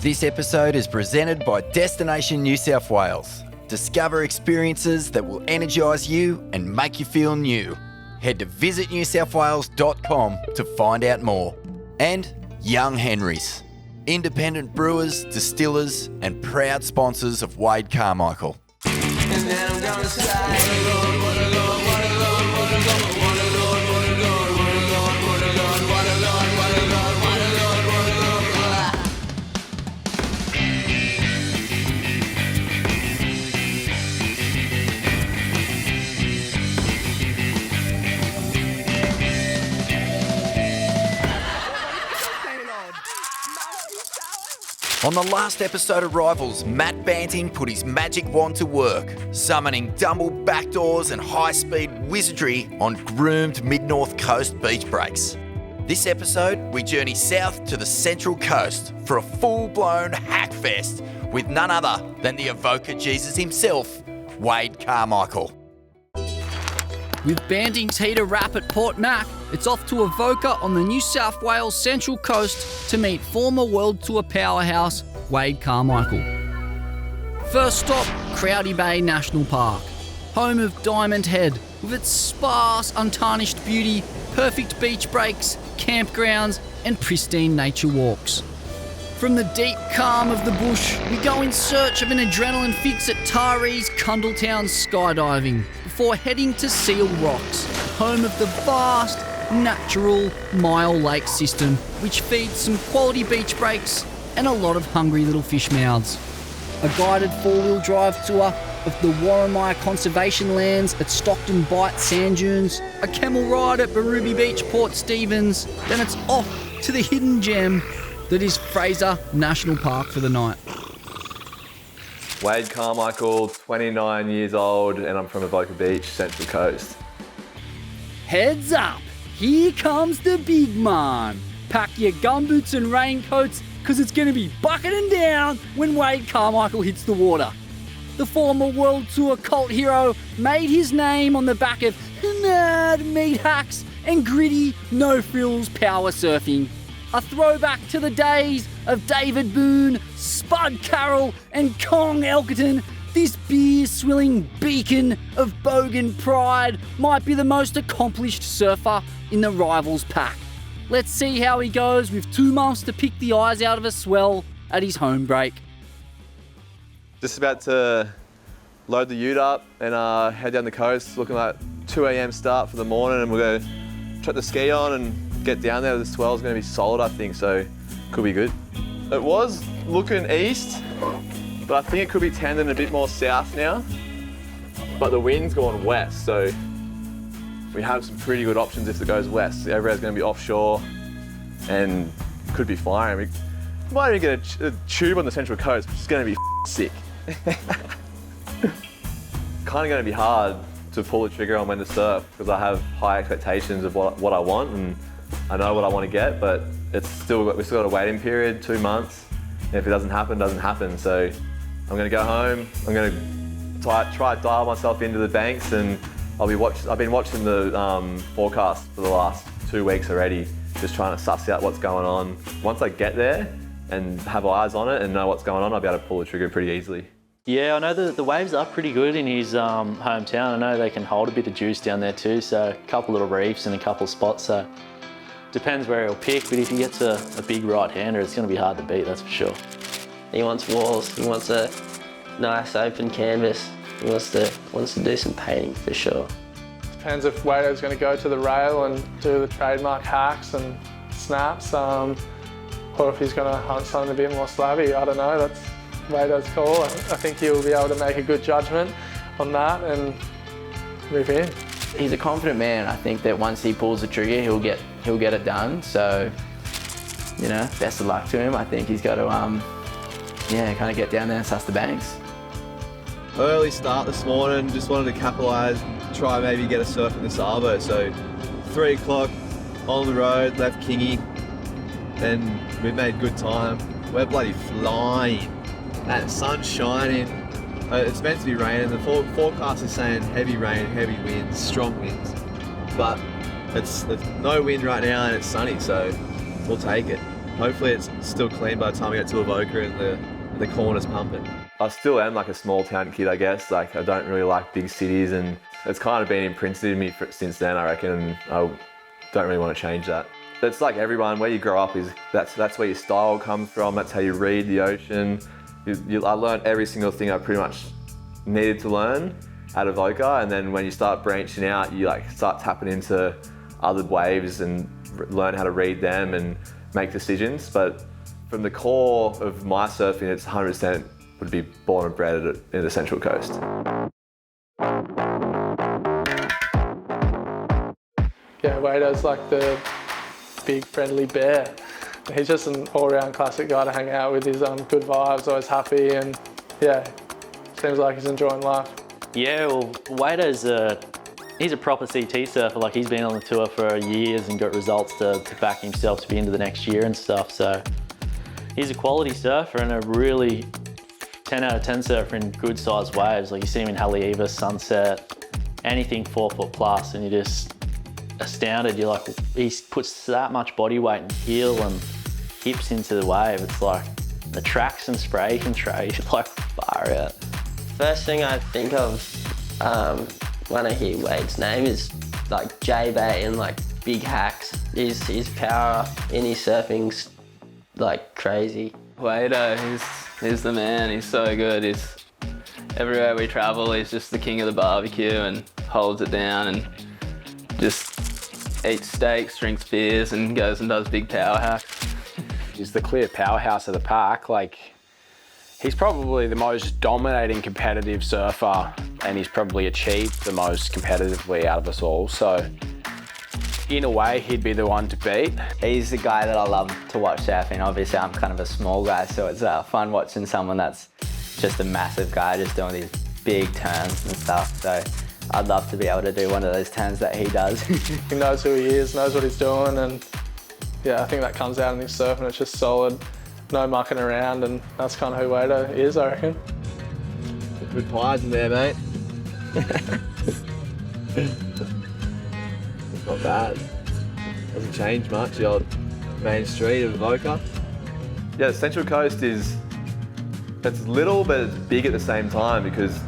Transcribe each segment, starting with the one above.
This episode is presented by Destination New South Wales. Discover experiences that will energise you and make you feel new. Head to visitnewsouthwales.com to find out more. And Young Henrys, independent brewers, distillers and proud sponsors of Wade Carmichael. And then I'm gonna say, On the last episode of Rivals, Matt Banting put his magic wand to work, summoning double backdoors and high-speed wizardry on groomed mid-north coast beach breaks. This episode, we journey south to the Central Coast for a full-blown hackfest with none other than the Avoca Jesus himself, Wade Carmichael. With Banting's heater wrap at Port Mac, it's off to Avoca on the New South Wales Central Coast to meet former World Tour powerhouse Wade Carmichael. First stop, Crowdy Bay National Park, home of Diamond Head, with its sparse, untarnished beauty, perfect beach breaks, campgrounds and pristine nature walks. From the deep calm of the bush, we go in search of an adrenaline fix at Taree's Cundletown skydiving before heading to Seal Rocks, home of the vast, natural Mile Lake system, which feeds some quality beach breaks and a lot of hungry little fish mouths. A guided four-wheel drive tour of the Warramia Conservation Lands at Stockton Bight Sand Dunes, a camel ride at Barooby Beach, Port Stephens, then it's off to the hidden gem that is Fraser National Park for the night. Wade Carmichael, 29 years old, and I'm from Avoca Beach, Central Coast. Heads up, here comes the big man. Pack your gumboots and raincoats, because it's going to be bucketing down when Wade Carmichael hits the water. The former World Tour cult hero made his name on the back of mad meat hacks and gritty, no-frills power surfing. A throwback to the days of David Boone, Spud Carroll and Kong Elkerton, this beer-swilling beacon of bogan pride might be the most accomplished surfer in the Rivals pack. Let's see how he goes with 2 months to pick the eyes out of a swell at his home break. Just about to load the ute up and head down the coast, looking like 2 a.m. start for the morning, and we'll go chuck the ski on and get down there. The swell's going to be solid, I think, so could be good. It was looking east, but I think it could be tending a bit more south now. But the wind's going west, so we have some pretty good options if it goes west. Everywhere's going to be offshore and could be flying. We might even get a tube on the Central Coast, which is going to be sick. Kind of going to be hard to pull the trigger on when to surf because I have high expectations of what I want and I know what I want to get, but we've still got a waiting period, 2 months. And if it doesn't happen, it doesn't happen. So I'm going to go home. I'm going to try to dial myself into the banks, and I've been watching the forecast for the last 2 weeks already, just trying to suss out what's going on. Once I get there and have eyes on it and know what's going on, I'll be able to pull the trigger pretty easily. Yeah, I know the waves are pretty good in his hometown. I know they can hold a bit of juice down there too, so a couple little reefs and a couple of spots. So depends where he'll pick, but if he gets a big right-hander, it's going to be hard to beat, that's for sure. He wants walls, he wants a nice open canvas, he wants to do some painting for sure. Depends if Wade's going to go to the rail and do the trademark hacks and snaps, or if he's going to hunt something a bit more slabby. I don't know, that's Wade's call. I think he'll be able to make a good judgment on that and move in. He's a confident man. I think that once he pulls the trigger, he'll get it done. So, you know, best of luck to him. I think he's got to, kind of get down there and suss the banks. Early start this morning, just wanted to capitalise, try maybe get a surf in the Savo. So 3 o'clock on the road, left Kingy, and we made good time. We're bloody flying, and the sun's shining. It's meant to be raining. The forecast is saying heavy rain, heavy winds, strong winds, but there's no wind right now and it's sunny, so we'll take it. hopefully it's still clean by the time we get to Avoca and the corner's pumping. I still am like a small town kid, I guess. Like, I don't really like big cities, and it's kind of been imprinted in me since then, I reckon, and I don't really want to change that. It's like everyone, where you grow up is, that's where your style comes from, that's how you read the ocean. I learned every single thing I pretty much needed to learn at Avoca, and then when you start branching out, you like start tapping into other waves and learn how to read them and make decisions. But from the core of my surfing, it's 100% would be born and bred in the Central Coast. Yeah, Wade's like the big friendly bear. He's just an all-round classic guy to hang out with. He's good vibes, always happy, and yeah, seems like he's enjoying life. Yeah, well, he's a proper CT surfer. Like, he's been on the tour for years and got results to back himself to be into the next year and stuff. So he's a quality surfer and a really 10 out of 10 surfer in good sized waves. Like, you see him in Haleiwa, Sunset, anything 4 foot plus, and you're just astounded. You're like, he puts that much body weight and heel and hips into the wave. It's like the tracks and spray he can trade, like, far out. First thing I think of when I hear Wade's name is like J-bait and like big hacks. His power in his surfing's like crazy. Wade, he's the man. He's so good. He's everywhere we travel. He's just the king of the barbecue and holds it down and just eats steaks, drinks beers, and goes and does big power hacks. He's the clear powerhouse of the pack. Like, he's probably the most dominating competitive surfer, and he's probably achieved the most competitively out of us all. So in a way, he'd be the one to beat. He's the guy that I love to watch surfing. Obviously, I'm kind of a small guy, so it's fun watching someone that's just a massive guy just doing these big turns and stuff. So I'd love to be able to do one of those turns that he does. He knows who he is, knows what he's doing, and yeah, I think that comes out in his surfing. It's just solid, no mucking around, and that's kind of who Wade is, I reckon. Good pies in there, mate. Not bad. Doesn't change much, the old main street of Avoca. Yeah, the Central Coast it's little, but it's big at the same time, because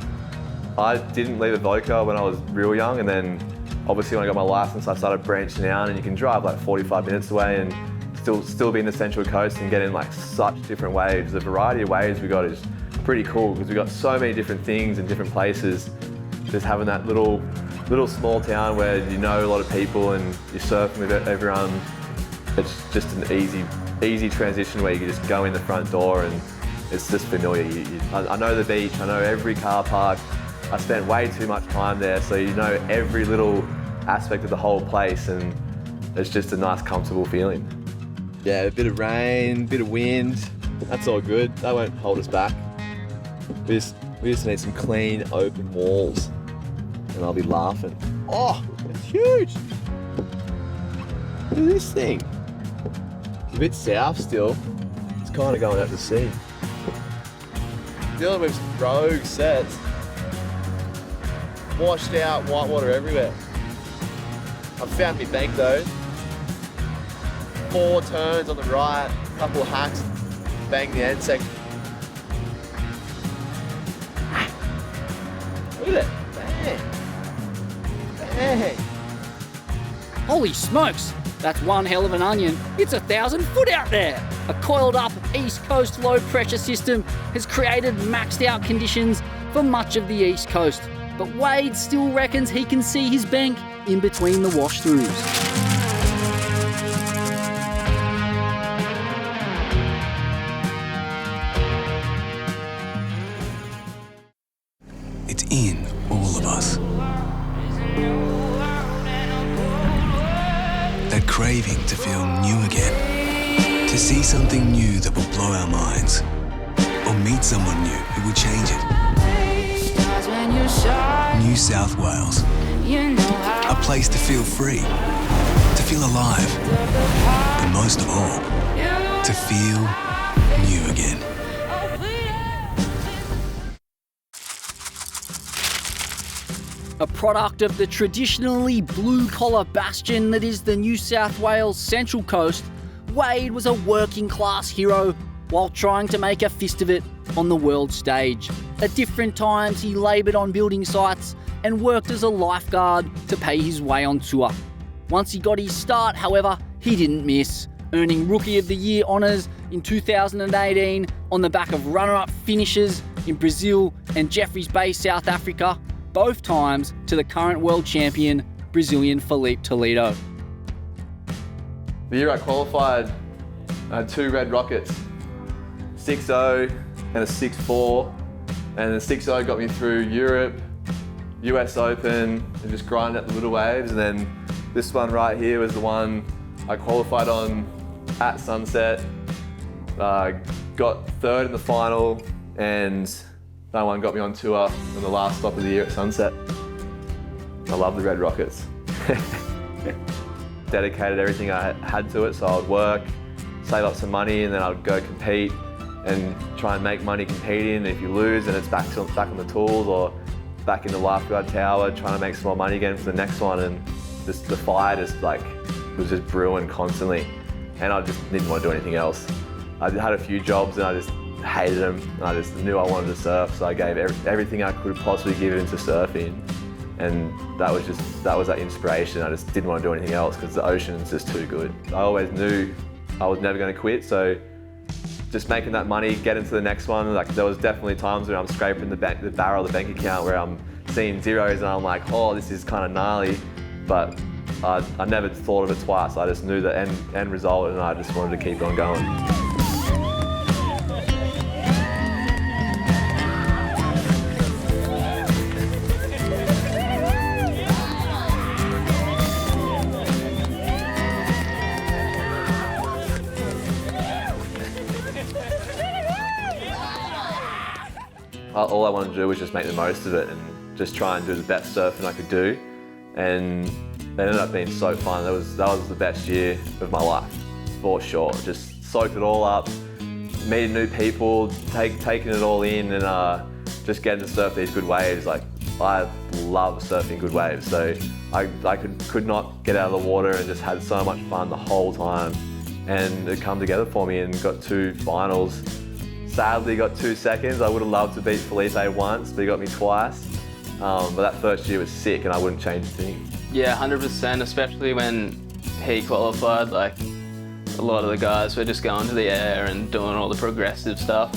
I didn't leave Avoca when I was real young, and then obviously when I got my license, I started branching out, and you can drive like 45 minutes away and still be in the Central Coast and get in like such different waves. The variety of waves we got is pretty cool, because we got so many different things in different places. Just having that little small town where you know a lot of people and you're surfing with everyone, it's just an easy transition where you can just go in the front door and it's just familiar. I know the beach, I know every car park. I spent way too much time there, so you know every little aspect of the whole place, and it's just a nice, comfortable feeling. Yeah, a bit of rain, a bit of wind, that's all good. That won't hold us back. We just need some clean, open walls, and I'll be laughing. Oh, it's huge! Look at this thing. It's a bit south still. It's kind of going out to sea. Dealing with some rogue sets. Washed out, white water everywhere. I've found me bank though. 4 turns on the right, a couple of hacks, bang the end section. Look at it, bang, bang. Holy smokes, that's one hell of an onion. It's 1,000 foot out there. A coiled up East Coast low pressure system has created maxed out conditions for much of the East Coast. But Wade still reckons he can see his bank in between the wash-throughs. It's in all of us. That craving to feel new again. To see something new that will blow our minds. Or meet someone new who will change it. New South Wales. A place to feel free, to feel alive, but most of all, to feel new again. A product of the traditionally blue-collar bastion that is the New South Wales Central Coast, Wade was a working class hero while trying to make a fist of it on the world stage. At different times, he laboured on building sites and worked as a lifeguard to pay his way on tour. Once he got his start, however, he didn't miss, earning Rookie of the Year honours in 2018 on the back of runner-up finishes in Brazil and Jeffreys Bay, South Africa, both times to the current world champion, Brazilian Felipe Toledo. The year I qualified, I had 2 red rockets, 6.0 and a 6.4, and the 6.0 got me through Europe, US Open, and just grinding at the little waves. And then this one right here was the one I qualified on at Sunset, got 3rd in the final, and that one got me on tour on the last stop of the year at Sunset. I love the red rockets. Dedicated everything I had to it, so I would work, save up some money, and then I'd go compete and try and make money competing. If you lose, then it's back on the tools or back in the lifeguard tower, trying to make some more money again for the next one. And just the fire was just brewing constantly, and I just didn't want to do anything else. I had a few jobs and I just hated them, and I just knew I wanted to surf, so I gave everything I could possibly give into surfing. And that was that inspiration. I just didn't want to do anything else because the ocean's just too good. I always knew I was never going to quit, so just making that money, getting to the next one. Like, there was definitely times where I'm scraping the barrel of the bank account where I'm seeing zeros and I'm like, oh, this is kind of gnarly. But I never thought of it twice. I just knew the end result, and I just wanted to keep on going. All I wanted to do was just make the most of it and just try and do the best surfing I could do. And it ended up being so fun. That was the best year of my life, for sure. Just soaked it all up, meeting new people, taking it all in, and just getting to surf these good waves. Like, I love surfing good waves, so I could not get out of the water and just had so much fun the whole time. And it come together for me and got 2 finals. Sadly got 2 seconds. I would have loved to beat Felipe once, but he got me twice. But that first year was sick, and I wouldn't change a thing. Yeah, 100%, especially when he qualified. Like, a lot of the guys were just going to the air and doing all the progressive stuff.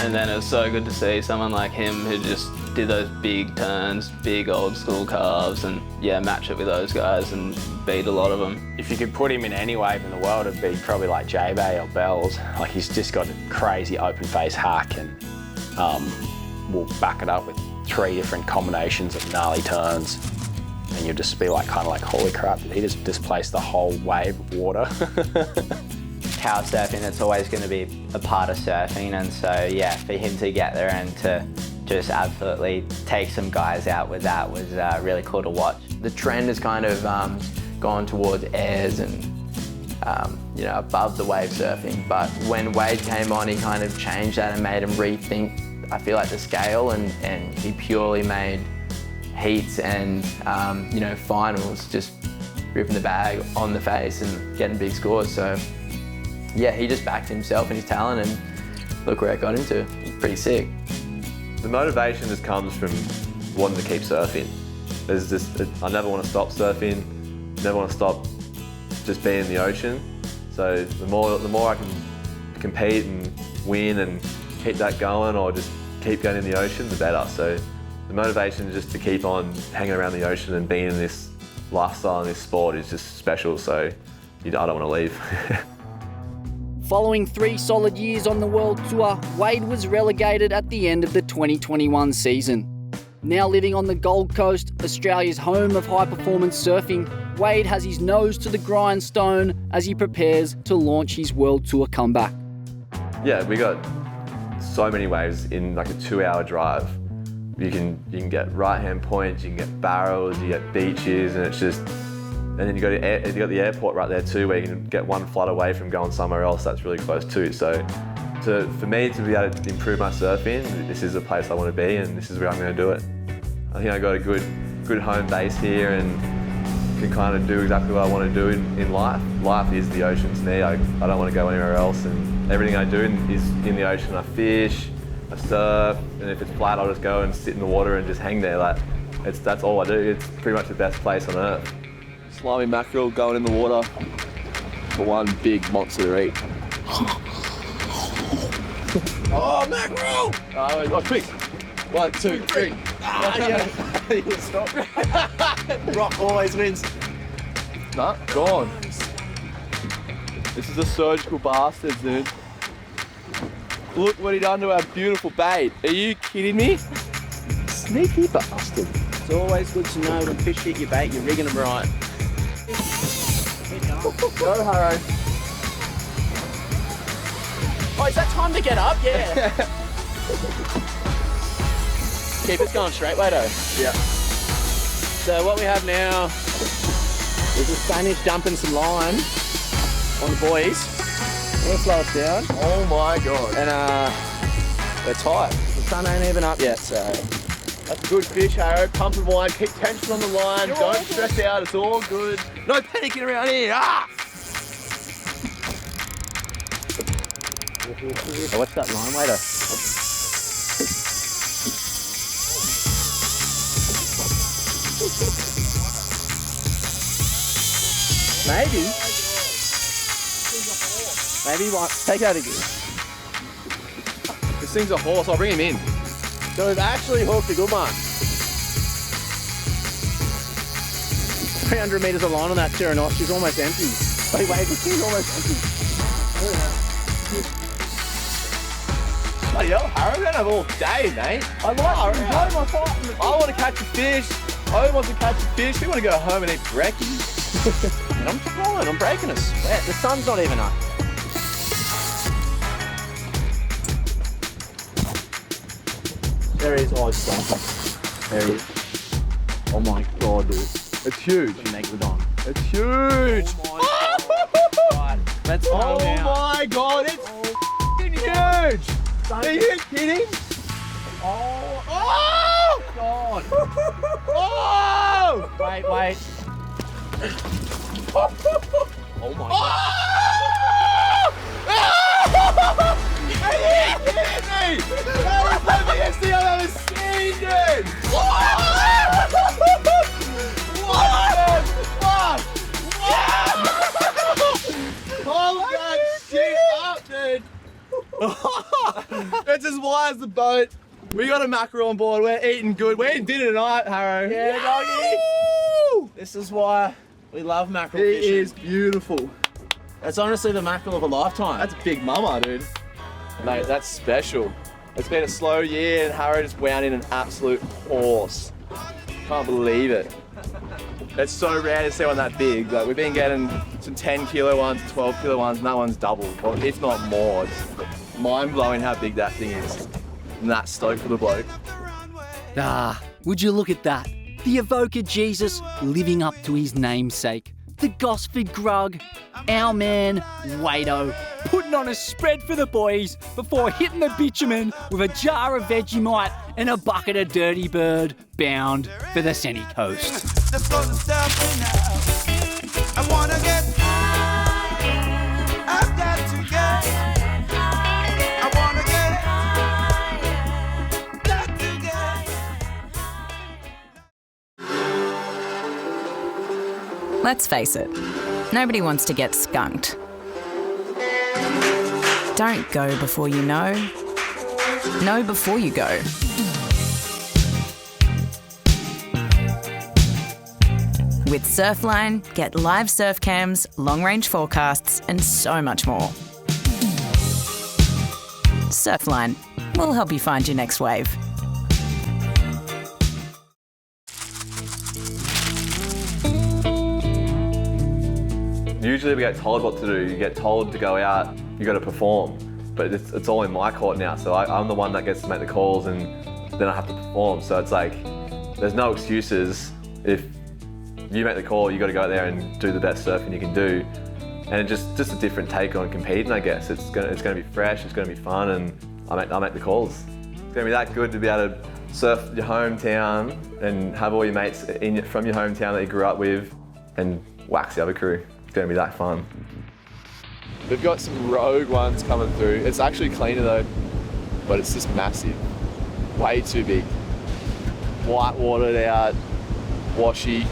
And then it was so good to see someone like him who just did those big turns, big old school carves, and yeah, match it with those guys and beat a lot of them. If you could put him in any wave in the world, it'd be probably like J-Bay or Bells. Like, he's just got a crazy open face hack, and we'll back it up with 3 different combinations of gnarly turns. And you'll just be like, kind of like, holy crap, did he just displace the whole wave of water? Tower surfing, it's always going to be a part of surfing, and so yeah, for him to get there and to just absolutely take some guys out with that was really cool to watch. The trend has kind of gone towards airs and above the wave surfing, but when Wade came on, he kind of changed that and made him rethink, I feel like, the scale, and he purely made heats and finals just ripping the bag on the face and getting big scores. So yeah, he just backed himself and his talent, and look where it got him to. Pretty sick. The motivation just comes from wanting to keep surfing. I never want to stop surfing, never want to stop just being in the ocean. So the more I can compete and win and keep that going, or just keep going in the ocean, the better. So the motivation is just to keep on hanging around the ocean and being in this lifestyle and this sport is just special. So I don't want to leave. Following 3 solid years on the World Tour, Wade was relegated at the end of the 2021 season. Now living on the Gold Coast, Australia's home of high-performance surfing, Wade has his nose to the grindstone as he prepares to launch his World Tour comeback. Yeah, we got so many waves in like a 2-hour drive. You can get right-hand points, you can get barrels, you get beaches, and it's just... And then you got the airport right there too, where you can get one flight away from going somewhere else that's really close too. So for me to be able to improve my surfing, this is the place I want to be, and this is where I'm going to do it. I think I got a good home base here, and can kind of do exactly what I want to do in life. Life is the ocean to me. I don't want to go anywhere else, and everything I do is in the ocean. I fish, I surf, and if it's flat, I'll just go and sit in the water and just hang there. That's all I do. It's pretty much the best place on earth. Slimy mackerel going in the water for one big monster to eat. Oh, mackerel! Oh, quick. 1, 2, 3. Yeah. Stop. Rock always wins. Nah, gone. This is a surgical bastard, dude. Look what he done to our beautiful bait. Are you kidding me? Sneaky bastard. It's always good to know when fish hit your bait, you're rigging them right. Go, Harrow. Oh, is that time to get up? Yeah. Keep us going straight, Wato. Yeah. So what we have now is the Spanish dumping some line on the boys. We'll slow us down. Oh my God. And we're tight. The sun ain't even up yet, so. That's good fish, Harrow. Pump and wine, keep tension on the line. Don't stress out, it's all good. No panicking around here. Ah! Oh, what's that line, Wato? Maybe one. Take out again. This thing's a horse, I'll bring him in. So we've actually hooked a good one. 300 metres of line on that Tyrannos, she's almost empty. Wait, this thing's almost empty. Bloody hell, Harrow, we're gonna have all day, mate. I want to catch a fish. Owen wants to catch a fish. We want to go home and eat brekkie. And I'm trying, I'm breaking a sweat. The sun's not even up. There he is. Oh, it's gone. There he is. Oh my God, dude. It's huge. Megalodon. It's huge. Oh my God. Let's go now. Oh my God, it's huge. Are you kidding? Oh God. Oh! Wait. Oh my God. Are you kidding me? That was the biggest thing I've ever seen, dude! What the fuck? Hold that shit up, dude! It's as wide as the boat. We got a mackerel on board. We're eating good. We're eating dinner tonight, Harrow. Yeah, doggy. This is why we love mackerel fishing. It is beautiful. That's honestly the mackerel of a lifetime. That's a big mama, dude. Mate, that's special. It's been a slow year and Harrow just wound in an absolute horse. Can't believe it. It's so rare to see one that big. Like, we've been getting some 10 kilo ones, 12 kilo ones, and that one's doubled, or if not more. It's mind blowing how big that thing is. And that's stoked for the bloke. Ah, would you look at that? The Avoca Jesus living up to his namesake. The Gosford Grug, our man, Wato, putting on a spread for the boys before hitting the bitumen with a jar of Vegemite and a bucket of Dirty Bird, bound for the sunny coast. Let's go to Surfline now. I wanna get high. I've got to get high. I wanna get high. Got to get. Let's face it, nobody wants to get skunked. Don't go before you know. Know before you go. With Surfline, get live surf cams, long-range forecasts, and so much more. Surfline, we'll help you find your next wave. Usually we get told what to do. You get told to go out, you got to perform. But it's all in my court now, so I'm the one that gets to make the calls and then I have to perform. So it's like, there's no excuses. If you make the call, you got to go out there and do the best surfing you can do. And just a different take on competing, I guess. It's gonna be fresh, it's gonna be fun, and I make the calls. It's gonna be that good to be able to surf your hometown and have all your mates from your hometown that you grew up with and wax the other crew. It's going to be that fun. We've got some rogue ones coming through. It's actually cleaner though, but it's just massive. Way too big. White watered out, washy.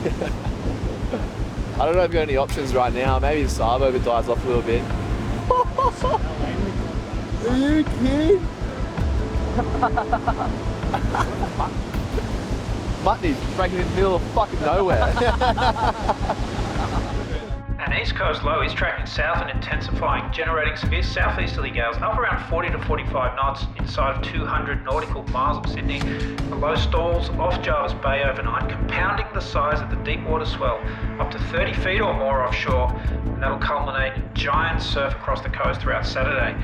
I don't know if we've got any options right now. Maybe the Savo dies off a little bit. Are you kidding? Mutney's breaking in the middle of fucking nowhere. An east coast low is tracking south and intensifying, generating severe southeasterly gales up around 40 to 45 knots inside of 200 nautical miles of Sydney. The low stalls off Jarvis Bay overnight, compounding the size of the deep water swell up to 30 feet or more offshore, and that'll culminate in giant surf across the coast throughout Saturday.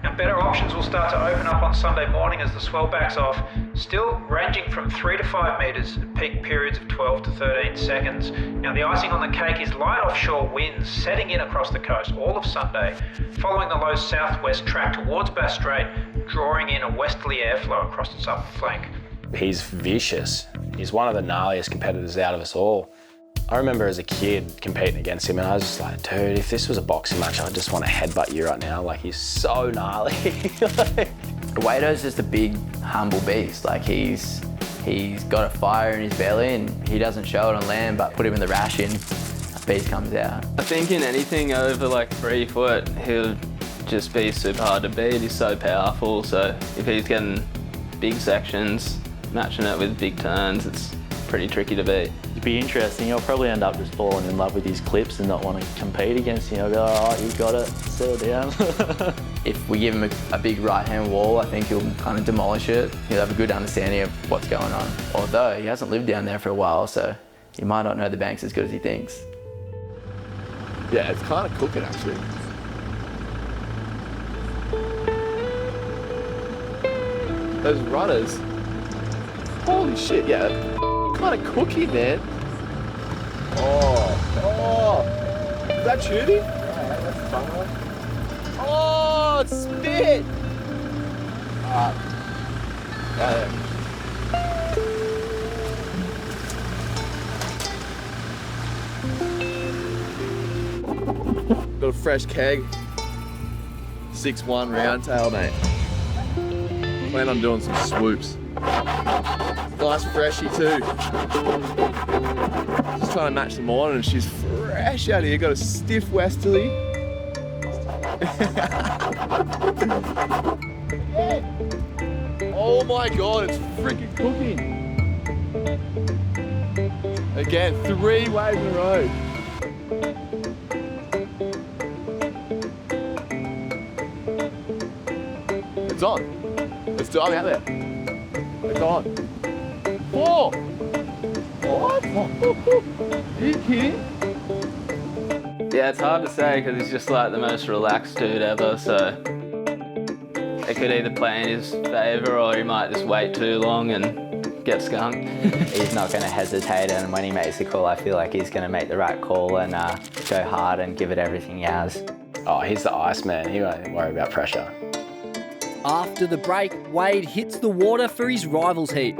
Now, better options will start to open up on Sunday morning as the swell backs off, still ranging from 3 to 5 metres at peak periods of 12 to 13 seconds. Now, the icing on the cake is light offshore winds setting in across the coast all of Sunday, following the low southwest track towards Bass Strait, drawing in a westerly airflow across its upper flank. He's vicious. He's one of the gnarliest competitors out of us all. I remember as a kid competing against him and I was just like, dude, if this was a boxing match, I just want to headbutt you right now. Like, he's so gnarly. Wado's just a big, humble beast. Like, he's got a fire in his belly and he doesn't show it on land, but put him in the ration, a beast comes out. I think in anything over like 3 foot, he'll just be super hard to beat. He's so powerful, so if he's getting big sections, matching it with big turns, it's pretty tricky to beat. It'd be interesting. I'll probably end up just falling in love with his clips and not want to compete against him. I'll be like, all right, you got it, settle down. If we give him a big right-hand wall, I think he'll kind of demolish it. He'll have a good understanding of what's going on. Although he hasn't lived down there for a while, so he might not know the banks as good as he thinks. Yeah, it's kind of cooking actually. Those runners, holy shit, yeah, kind of cooking, man. Oh, is that tubing? Yeah, that's fun. Oh, it's spit. Got a fresh keg, 6'1" round tail, mate. Plan on doing some swoops. Nice freshie too. Just trying to match the morning and she's fresh out here. Got a stiff westerly. Oh my God, it's freaking cooking. Again, 3 waves in a row. It's on. Let's do it. I'm out there. It's on. 4. What? Are you kidding? Yeah, it's hard to say because he's just like the most relaxed dude ever, so it could either play in his favour or he might just wait too long and get skunked. He's not going to hesitate, and when he makes the call, I feel like he's going to make the right call and go hard and give it everything he has. Oh, he's the Iceman. He won't worry about pressure. After the break, Wade hits the water for his rivals heat.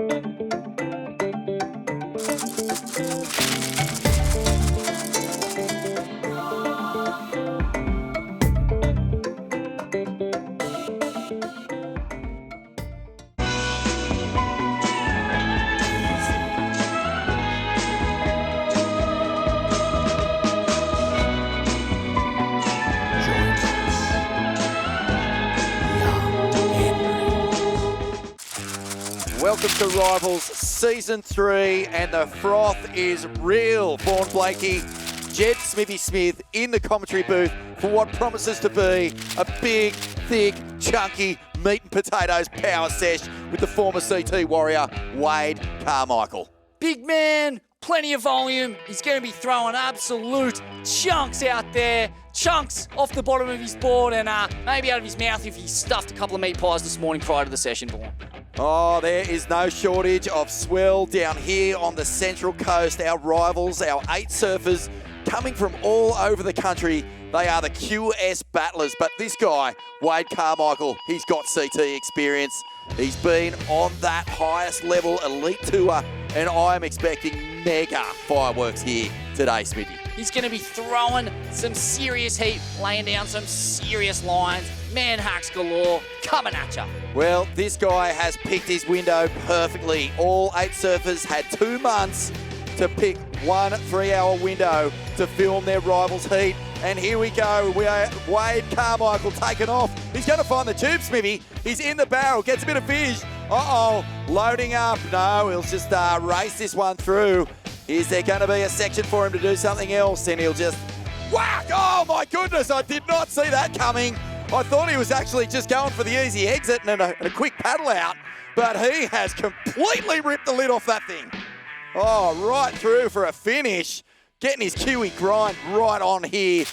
Welcome to Rivals Season 3, and the froth is real. Vaughan Blakey, Jed Smithy Smith in the commentary booth for what promises to be a big, thick, chunky meat and potatoes power sesh with the former CT warrior, Wade Carmichael. Big man, plenty of volume. He's going to be throwing absolute chunks out there. Chunks off the bottom of his board and maybe out of his mouth if he stuffed a couple of meat pies this morning prior to the session, Vaughan. Oh, there is no shortage of swell down here on the Central Coast. Our rivals, our 8 surfers, coming from all over the country. They are the QS battlers, but this guy, Wade Carmichael, he's got CT experience. He's been on that highest level elite tour, and I'm expecting mega fireworks here today, Smithy. He's going to be throwing some serious heat, laying down some serious lines. Man hacks galore, coming at ya. Well, this guy has picked his window perfectly. All 8 surfers had 2 months to pick one 3-hour window to film their rivals' heat. And here we go. We are Wade Carmichael taking off. He's going to find the tube, Smithy. He's in the barrel, gets a bit of fish. Uh-oh, loading up. No, he'll just race this one through. Is there going to be a section for him to do something else? And he'll just whack. Oh, my goodness, I did not see that coming. I thought he was actually just going for the easy exit and a quick paddle out. But he has completely ripped the lid off that thing. Oh, right through for a finish. Getting his Kiwi grind right on here.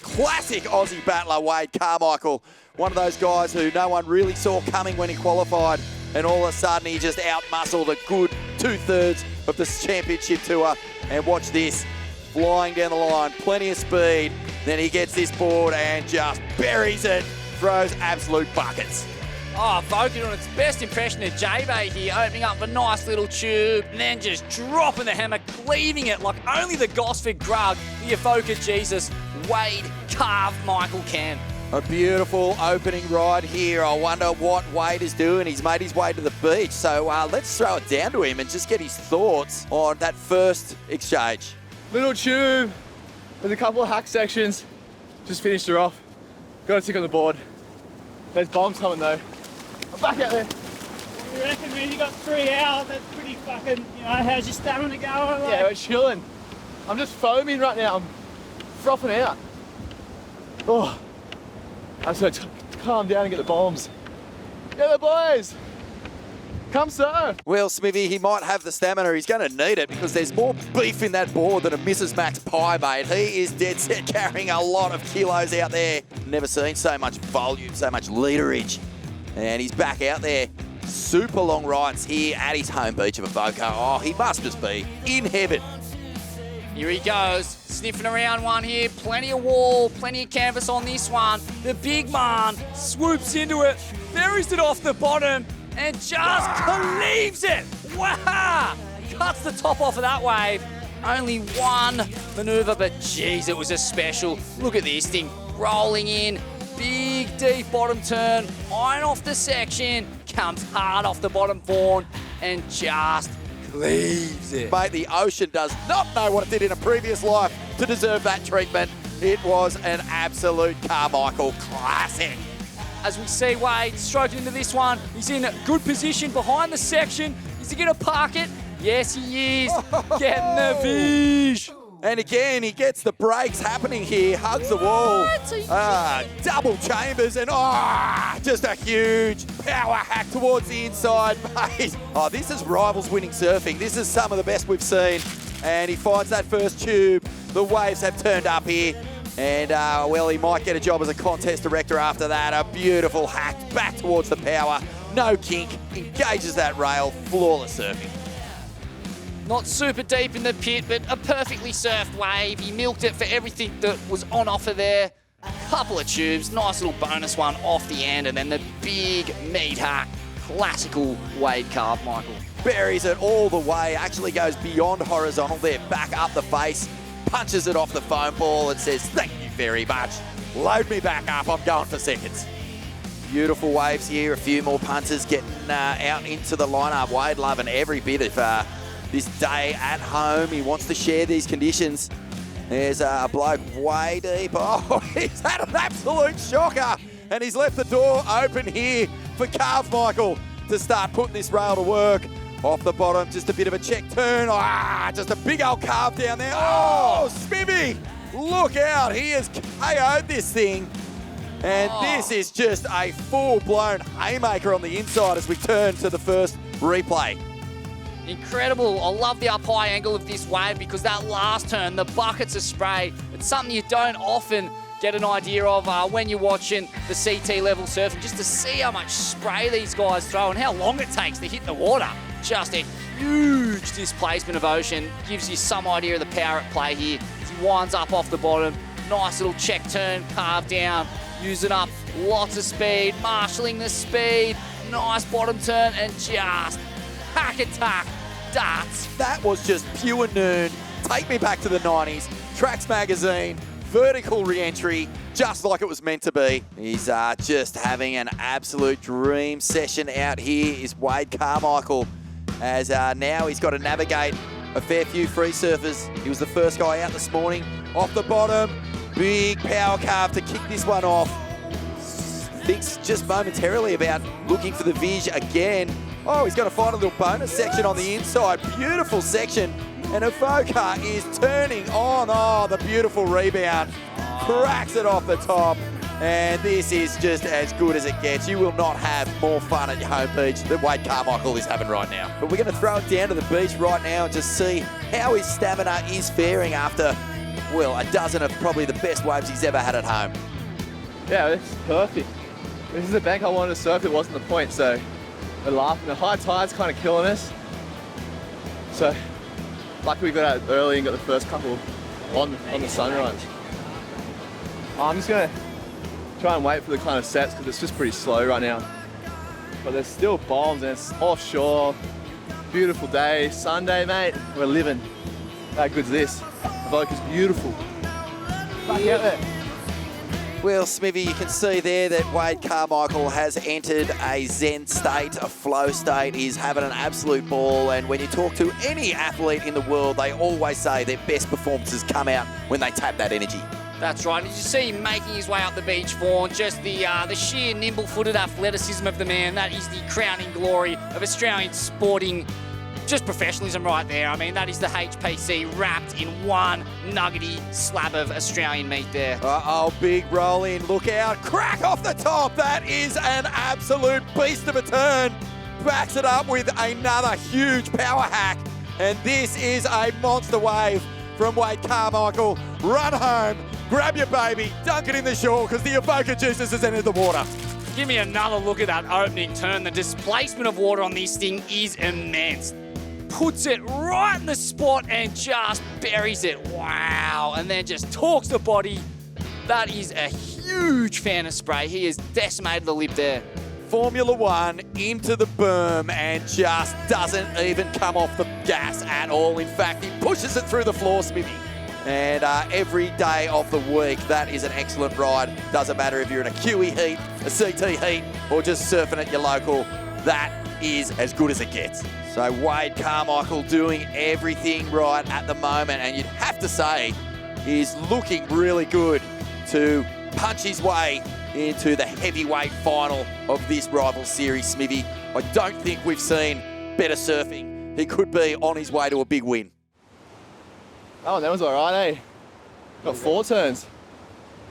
Classic Aussie battler, Wade Carmichael. One of those guys who no one really saw coming when he qualified. And all of a sudden, he just out-muscled a good 2/3 of the championship tour. And watch this. Flying down the line, plenty of speed. Then he gets this board and just buries it. Throws absolute buckets. Oh, Avoca doing its best impression of J-Bay here, opening up a nice little tube, and then just dropping the hammer, cleaving it like only the Gosford Grug, the Avoca Jesus, Wade Carmichael can. A beautiful opening ride here. I wonder what Wade is doing. He's made his way to the beach, so let's throw it down to him and just get his thoughts on that first exchange. Little tube. There's a couple of hack sections. Just finished her off. Got a tick on the board. There's bombs coming though. I'm back out there. You reckon, man, you got 3 hours, that's pretty fucking, you know, how's your stamina going? Like? Yeah, we're chilling. I'm just foaming right now. I'm frothing out. Oh, I just got to calm down and get the bombs. Yeah, the boys. Come surf. Well, Smithy, he might have the stamina. He's going to need it because there's more beef in that board than a Mrs. Max pie, mate. He is dead set carrying a lot of kilos out there. Never seen so much volume, so much literage. And he's back out there. Super long rides here at his home beach of Avoca. Oh, he must just be in heaven. Here he goes, sniffing around one here. Plenty of wall, plenty of canvas on this one. The big man swoops into it, buries it off the bottom, and just cleaves it. Wow! Cuts the top off of that wave. Only one manoeuvre, but geez, it was a special. Look at this thing rolling in. Big, deep bottom turn, iron off the section, comes hard off the bottom fawn, and just cleaves it. Mate, the ocean does not know what it did in a previous life to deserve that treatment. It was an absolute Carmichael classic. As we see Wade stroking into this one, he's in a good position behind the section. Is he going to park it? Yes, he is. Getting the fish. And again, he gets the breaks happening here, hugs the wall. Double chambers and just a huge power hack towards the inside, mate. Oh, this is rivals winning surfing. This is some of the best we've seen. And he finds that first tube. The waves have turned up here. And, well, he might get a job as a contest director after that. A beautiful hack back towards the power. No kink. Engages that rail. Flawless surfing. Not super deep in the pit, but a perfectly surfed wave. He milked it for everything that was on offer there. A couple of tubes, nice little bonus one off the end, and then the big meat hack. Classical Wade Carmichael. Buries it all the way, actually goes beyond horizontal there, back up the face, punches it off the foam ball and says, thank you very much. Load me back up, I'm going for seconds. Beautiful waves here, a few more punters getting out into the lineup. Wade loving every bit of this day at home. He wants to share these conditions. There's a bloke way deep. Oh, he's had an absolute shocker. And he's left the door open here for Carmichael to start putting this rail to work. Off the bottom, just a bit of a check turn. Just a big old carve down there. Oh, Smibby, look out. He has KO'd this thing. And this is just a full-blown haymaker on the inside as we turn to the first replay. Incredible. I love the up high angle of this wave because that last turn, the buckets of spray, it's something you don't often get an idea of when you're watching the CT level surfing, just to see how much spray these guys throw and how long it takes to hit the water. Just a huge displacement of ocean. Gives you some idea of the power at play here. As he winds up off the bottom, nice little check turn, carve down, using up lots of speed, marshalling the speed, nice bottom turn, and just hack attack darts. That was just pure noon take me back to the 90s. Tracks magazine, vertical re-entry, just like it was meant to be. He's just having an absolute dream session out here is Wade Carmichael, as now he's got to navigate a fair few free surfers. He was the first guy out this morning. Off the bottom, big power carve to kick this one off. Thinks just momentarily about looking for the Viz again. Oh, he's going to find a little bonus section on the inside. Beautiful section. And Avoca is turning on. Oh, the beautiful rebound. Cracks it off the top. And this is just as good as it gets. You will not have more fun at your home beach than Wade Carmichael is having right now. But we're going to throw it down to the beach right now and just see how his stamina is faring after, well, a dozen of probably the best waves he's ever had at home. Yeah, it's perfect. This is the bank I wanted to surf. It wasn't the point, so we're laughing. The high tide's kind of killing us. So luckily we got out early and got the first couple on the sunrise. I'm just going to try and wait for the kind of sets because it's just pretty slow right now. But there's still bombs and it's offshore. Beautiful day, Sunday, mate. We're living. How good's this? Avoca's beautiful. Back out there. Well, Smithy, you can see there that Wade Carmichael has entered a zen state, a flow state. He's having an absolute ball, and when you talk to any athlete in the world, they always say their best performances come out when they tap that energy. That's right. Did you see him making his way up the beach, Vaughan? Just the sheer nimble-footed athleticism of the man. That is the crowning glory of Australian sporting, just professionalism right there. I mean, that is the HPC wrapped in one nuggety slab of Australian meat there. Uh-oh, big roll in. Look out. Crack off the top. That is an absolute beast of a turn. Backs it up with another huge power hack. And this is a monster wave from Wade Carmichael. Run home, grab your baby, dunk it in the shore because the Avoca juices has entered the water. Give me another look at that opening turn. The displacement of water on this thing is immense. Puts it right in the spot and just buries it. Wow. And then just torques the body. That is a huge fan of spray. He has decimated the lip there. Formula One into the berm and just doesn't even come off the gas at all. In fact, he pushes it through the floor, Smithy. And every day of the week, that is an excellent ride. Doesn't matter if you're in a QE heat, a CT heat, or just surfing at your local. That is as good as it gets. So Wade Carmichael doing everything right at the moment, and you'd have to say he's looking really good to punch his way into the heavyweight final of this rival series, Smithy. I don't think we've seen better surfing. He could be on his way to a big win. Oh, that was all right, eh? Got 4 turns.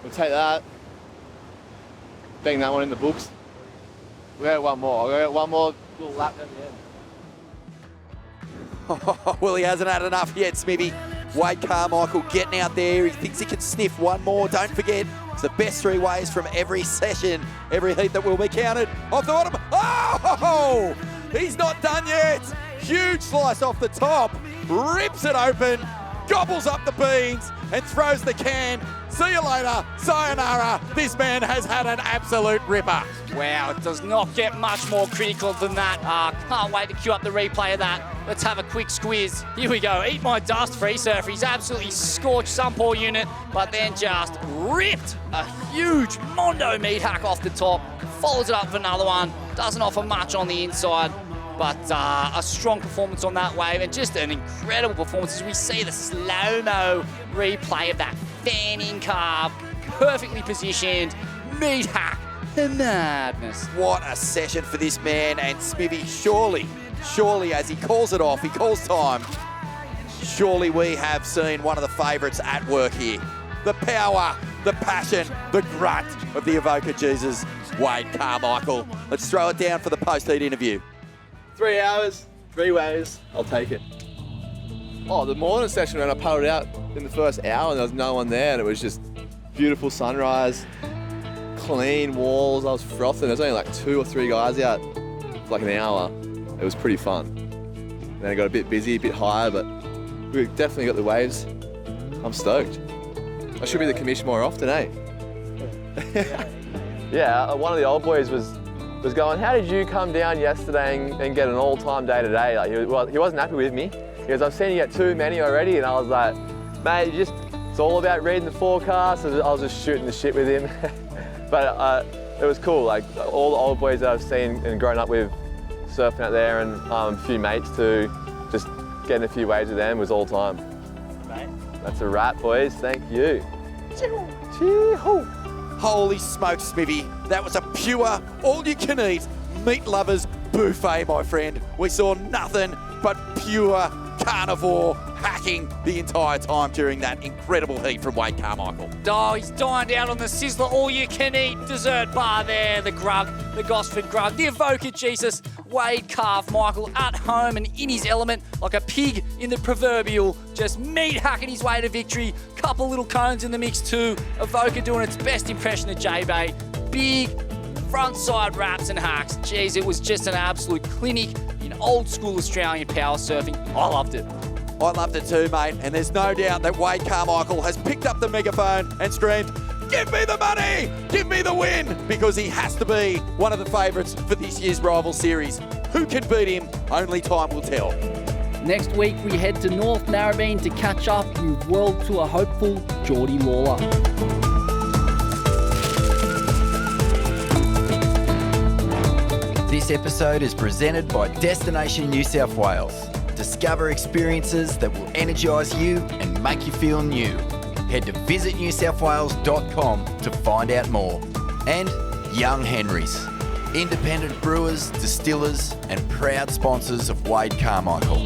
We'll take that. Bang that one in the books. We got one more. I got one more little lap at the end. Well, he hasn't had enough yet, Smithy. Wade Carmichael getting out there. He thinks he can sniff one more. Don't forget, it's the best 3 waves from every session, every heat that will be counted. Off the bottom. Oh! He's not done yet. Huge slice off the top. Rips it open. Gobbles up the beans and throws the can. See you later. Sayonara. This man has had an absolute ripper. Wow, it does not get much more critical than that. Can't wait to cue up the replay of that. Let's have a quick squiz. Here we go. Eat my dust, free surfer. He's absolutely scorched some poor unit, but then just ripped a huge Mondo meat hack off the top. Follows it up for another one. Doesn't offer much on the inside. But a strong performance on that wave and just an incredible performance as we see the slow-mo replay of that fanning carve, perfectly positioned, meat hack, madness. What a session for this man, and Smithy, surely as he calls it off, he calls time, surely we have seen one of the favourites at work here. The power, the passion, the grunt of the Avoca Jesus, Wade Carmichael. Let's throw it down for the post-heat interview. 3 hours, 3 waves, I'll take it. Oh, the morning session when I paddled out in the first hour and there was no one there and it was just beautiful sunrise, clean walls, I was frothing. There was only like 2 or 3 guys out for like an hour. It was pretty fun. Then it got a bit busy, a bit higher, but we definitely got the waves. I'm stoked. I should be the commission more often, eh? Yeah, one of the old boys was going, how did you come down yesterday and get an all-time day today? Like, he wasn't happy with me. He goes, I've seen you get too many already. And I was like, mate, it's all about reading the forecast. I was just shooting the shit with him. But it was cool, like all the old boys that I've seen and grown up with surfing out there, and a few mates too, just getting a few waves with them was all time. Mate. That's a wrap, boys. Thank you. Chee-hoo. Holy smokes, Smithy. That was a pure, all-you-can-eat, meat lovers buffet, my friend. We saw nothing but pure carnivore hacking the entire time during that incredible heat from Wade Carmichael. Oh, he's dying down on the Sizzler all-you-can-eat dessert bar there. The Grug, the Gosford Grug, the Avoca Jesus, Wade Carmichael at home and in his element like a pig in the proverbial, just meat hacking his way to victory. Couple little cones in the mix too. Avoca doing its best impression of J-Bay. Big front-side wraps and hacks. Jeez, it was just an absolute clinic in old-school Australian power surfing. I loved it. I loved it too, mate, and there's no doubt that Wade Carmichael has picked up the megaphone and screamed, "Give me the money! Give me the win!" because he has to be one of the favourites for this year's rival series. Who can beat him? Only time will tell. Next week, we head to North Narrabeen to catch up with World Tour hopeful Geordie Lawler. This episode is presented by Destination New South Wales. Discover experiences that will energise you and make you feel new. Head to visitnewsouthwales.com to find out more. And Young Henrys, independent brewers, distillers and proud sponsors of Wade Carmichael.